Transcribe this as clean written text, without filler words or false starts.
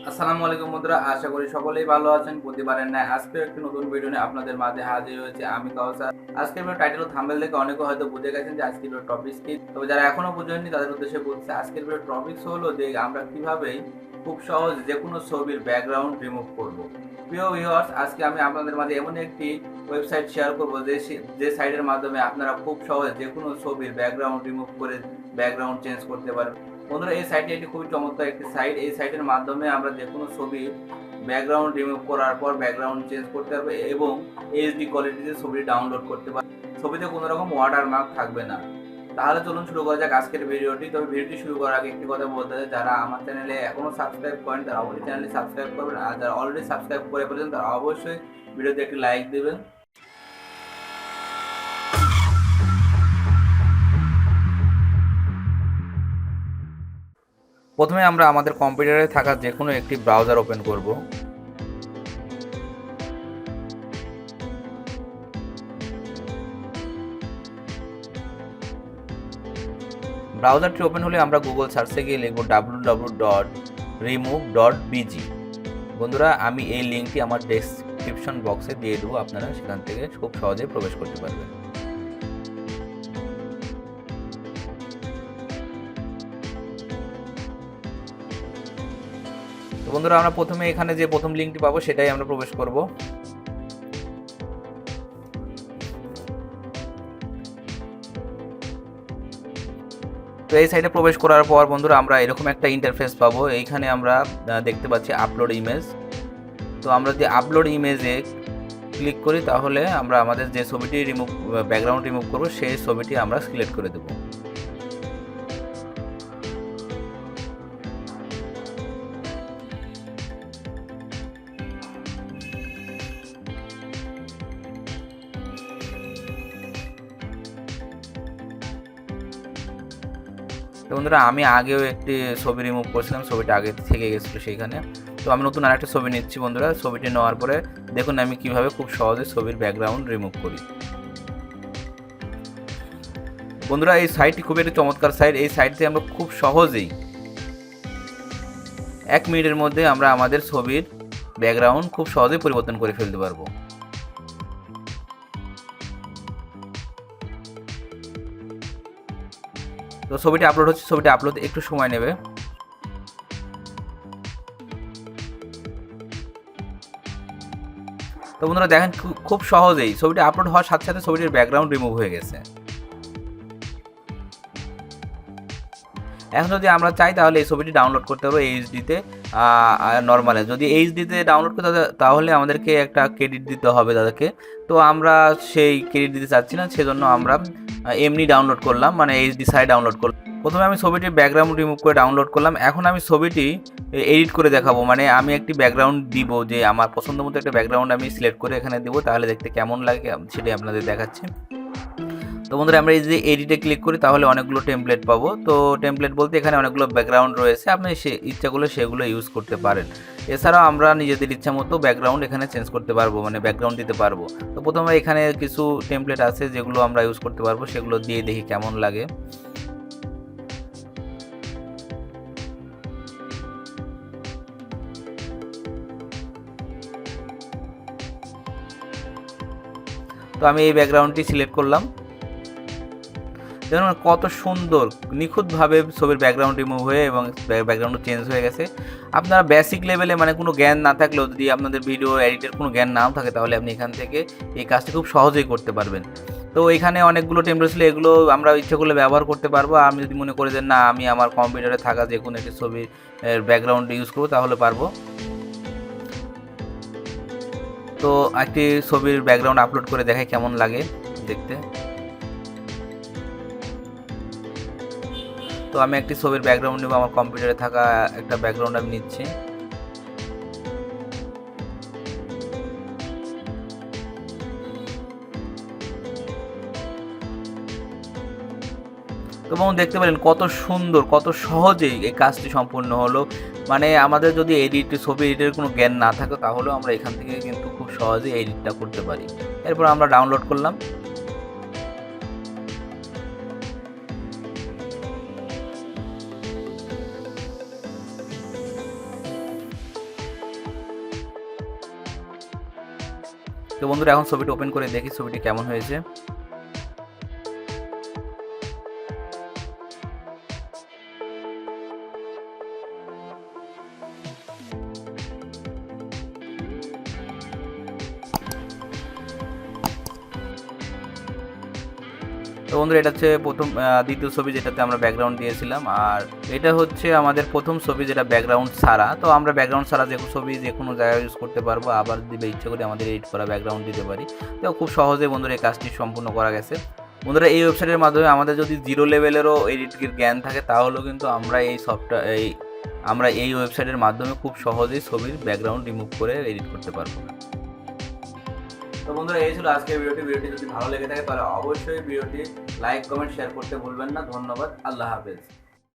আসসালামু আলাইকুম বন্ধুরা, আশা করি সকলেই ভালো আছেন। প্রতিবারের ন্যায় আজকে একটি নতুন ভিডিও নিয়ে আপনাদের মাঝে হাজির হয়েছে আমি কাউসার। আজকের ভিডিও টাইটেল ও থাম্বনেল দেখে অনেকে হয়তো বুঝে গেছেন যে আজকের ভিডিও টপিক কি। তবে যারা এখনো বুঝেননি তাদের উদ্দেশ্যে বলছি, আজকের ভিডিও টপিক হলো যে আমরা কিভাবে খুব সহজ যে কোনো ছবির ব্যাকগ্রাউন্ড রিমুভ করব। প্রিয় ভিউয়ার্স, আজকে আমি আপনাদের মাঝে এমন একটি ওয়েবসাইট শেয়ার করব যে সাইটের মাধ্যমে আপনারা খুব সহজে যে কোনো ছবির ব্যাকগ্রাউন্ড রিমুভ করে ব্যাকগ্রাউন্ড চেঞ্জ করতে পারবেন। বন্ধুরা, এই সাইটটি একটি খুবই চমৎকার একটি সাইট। এই সাইটের মাধ্যমে আমরা যে কোনো ছবি ব্যাকগ্রাউন্ড রিমুভ করার পর ব্যাকগ্রাউন্ড চেঞ্জ করতে পারবো এবং এইচডি কোয়ালিটিতে ছবি ডাউনলোড করতে পারবো। ছবিতে কোনো রকম ওয়াটারমার্ক থাকবে না। তাহলে চলুন শুরু করা যাক আজকের ভিডিওটি। তবে ভিডিওটি শুরু করার আগে একটি কথা বলতে চাই, যারা আমার চ্যানেলে এখনো সাবস্ক্রাইব করেন তারা অবশ্যই চ্যানেলটি সাবস্ক্রাইব করবেন, আর যারা অলরেডি সাবস্ক্রাইব করে ফেলেছেন তারা অবশ্যই ভিডিওতে একটি লাইক দেবেন। প্রথমে আমরা আমাদের কম্পিউটারে থাকা যে কোনো একটি ব্রাউজার ওপেন করব। ব্রাউজারটি ওপেন হলে আমরা গুগল সার্চে গিয়ে লিখব www.remove.bg। বন্ধুরা, আমি এই লিঙ্কটি আমার ডেসক্রিপশন বক্সে দিয়ে দেবো, আপনারা সেখান থেকে খুব সহজে প্রবেশ করতে পারবেন। তো বন্ধুরা, আমরা প্রথমে এখানে যে প্রথম লিঙ্কটি পাবো সেটাই আমরা প্রবেশ করব। তো এই সাইটে প্রবেশ করার পর বন্ধুরা আমরা এরকম একটা ইন্টারফেস পাবো। এইখানে আমরা দেখতে পাচ্ছি আপলোড ইমেজ। তো আমরা যদি আপলোড ইমেজে ক্লিক করি তাহলে আমরা আমাদের যে ছবিটি ব্যাকগ্রাউন্ড রিমুভ করবো সেই ছবিটি আমরা সিলেক্ট করে দেবো। তো বন্ধুরা, আমি আগেও একটি ছবি রিমুভ করেছিলাম, ছবিটা আগে থেকে গেছিলো সেইখানে। তো আমি নতুন আরেকটা ছবি নিচ্ছি বন্ধুরা। ছবিটি নেওয়ার পরে দেখুন আমি কিভাবে খুব সহজে ছবির ব্যাকগ্রাউন্ড রিমুভ করি। বন্ধুরা, এই সাইটটি খুবই একটি চমৎকার সাইট। এই সাইটে আমরা খুব সহজেই 1 মিনিটের মধ্যে আমরা আমাদের ছবির ব্যাকগ্রাউন্ড খুব সহজেই পরিবর্তন করে ফেলতে পারবো। তো ছবিটি আপলোড হচ্ছে, ছবিটি আপলোড একটু সময় নেবে। তো বন্ধুরা দেখেন, খুব সহজেই ছবিটি আপলোড হওয়ার সাথে সাথে ছবিটির ব্যাকগ্রাউন্ড রিমুভ হয়ে গেছে। এখন যদি আমরা চাই তাহলে এই ছবিটি ডাউনলোড করতে পারবো এইচডিতে, নর্মালে। যদি এইচডিতে ডাউনলোড করতে তাহলে আমাদেরকে একটা ক্রেডিট দিতে হবে তাদেরকে। তো আমরা সেই ক্রেডিট দিতে চাচ্ছি না, সেজন্য আমরা এমনি ডাউনলোড করলাম, মানে এইচডি সাইট ডাউনলোড করলাম। প্রথমে আমি ছবিটির ব্যাকগ্রাউন্ড রিমুভ করে ডাউনলোড করলাম। এখন আমি ছবিটি এডিট করে দেখাবো, মানে আমি একটি ব্যাকগ্রাউন্ড দিব, যে আমার পছন্দ মতো একটা ব্যাকগ্রাউন্ড আমি সিলেক্ট করে এখানে দেবো, তাহলে দেখতে কেমন লাগে সেটাই আপনাদের দেখাচ্ছি। তো বন্ধুরা, আমরা এই যে এডিটে ক্লিক করি তাহলে অনেকগুলো টেমপ্লেট পাবো। তো টেমপ্লেট বলতে এখানে অনেকগুলো ব্যাকগ্রাউন্ড রয়েছে, আপনি ইচ্ছা করলে সেগুলো ইউজ করতে পারেন। এছাড়াও আমরা নিজেদের ইচ্ছা মতো ব্যাকগ্রাউন্ড এখানে চেঞ্জ করতে পারবো, মানে ব্যাকগ্রাউন্ড দিতে পারবো। তো প্রথমে এখানে কিছু টেমপ্লেট আছে যেগুলো আমরা ইউজ করতে পারবো, সেগুলো দিয়ে দেখি কেমন লাগে। তো আমি এই ব্যাকগ্রাউন্ডটি সিলেক্ট করলাম। দেখুন কত সুন্দর নিখুঁতভাবে ছবির ব্যাকগ্রাউন্ড রিমুভ হয়ে এবং ব্যাকগ্রাউন্ড চেঞ্জ হয়ে গেছে। আপনারা বেসিক লেভেলে, মানে কোনো জ্ঞান না থাকলেও, যদি আপনাদের ভিডিও এডিটের কোনো জ্ঞান নাও থাকে তাহলে আপনি এখান থেকে এই কাজটি খুব সহজেই করতে পারবেন। তো এখানে অনেকগুলো টেমপ্লেট ছিল, এগুলো আমরা ইচ্ছা করলে ব্যবহার করতে পারবো। আমি যদি মনে করি যে না, আমি আমার কম্পিউটারে থাকা যে কোনো একটি ছবির ব্যাকগ্রাউন্ড ইউজ করবো তাহলে পারবো। তো একটি ছবির ব্যাকগ্রাউন্ড আপলোড করে দেখাই কেমন লাগে দেখতে। তো আমি একটি ছবির ব্যাকগ্রাউন্ড নেব, আমার কম্পিউটারে থাকা একটা ব্যাকগ্রাউন্ড আমি নিচ্ছি। তো এবং দেখতে পেলেন কত সুন্দর, কত সহজেই এই কাজটি সম্পূর্ণ হলো। মানে আমাদের যদি ছবি এডিটের কোনো জ্ঞান না থাকে তাহলেও আমরা এখান থেকে কিন্তু খুব সহজেই এডিটটা করতে পারি। এরপর আমরা ডাউনলোড করলাম। তো বন্ধুরা এখন ছবিটি ওপেন করে দেখি ছবিটি কেমন হয়েছে। তো বন্ধুরা এটা হচ্ছে দ্বিতীয় ছবি যেটাতে আমরা ব্যাকগ্রাউন্ড দিয়েছিলাম, আর এটা হচ্ছে আমাদের প্রথম ছবি যেটা ব্যাকগ্রাউন্ড ছাড়া। তো আমরা ব্যাকগ্রাউন্ড ছাড়া যে ছবি যে কোনো জায়গায় ইউজ করতে পারবো, আবার দিলে ইচ্ছে করে আমাদের এডিট করা ব্যাকগ্রাউন্ড দিতে পারি। তো খুব সহজে বন্ধুরা এই কাজটি সম্পূর্ণ করা গেছে। বন্ধুরা এই ওয়েবসাইটের মাধ্যমে আমাদের যদি 0 লেভেলেরও এডিটের জ্ঞান থাকে তাহলেও কিন্তু আমরা এই ওয়েবসাইটের মাধ্যমে খুব সহজেই ছবির ব্যাকগ্রাউন্ড রিমুভ করে এডিট করতে পারবো। তো বন্ধুরা এই ছিল আজকের ভিডিওটি যদি ভালো লেগে থাকে তাহলে অবশ্যই ভিডিওটি লাইক কমেন্ট শেয়ার করতে ভুলবেন না। ধন্যবাদ, আল্লাহ হাফেজ।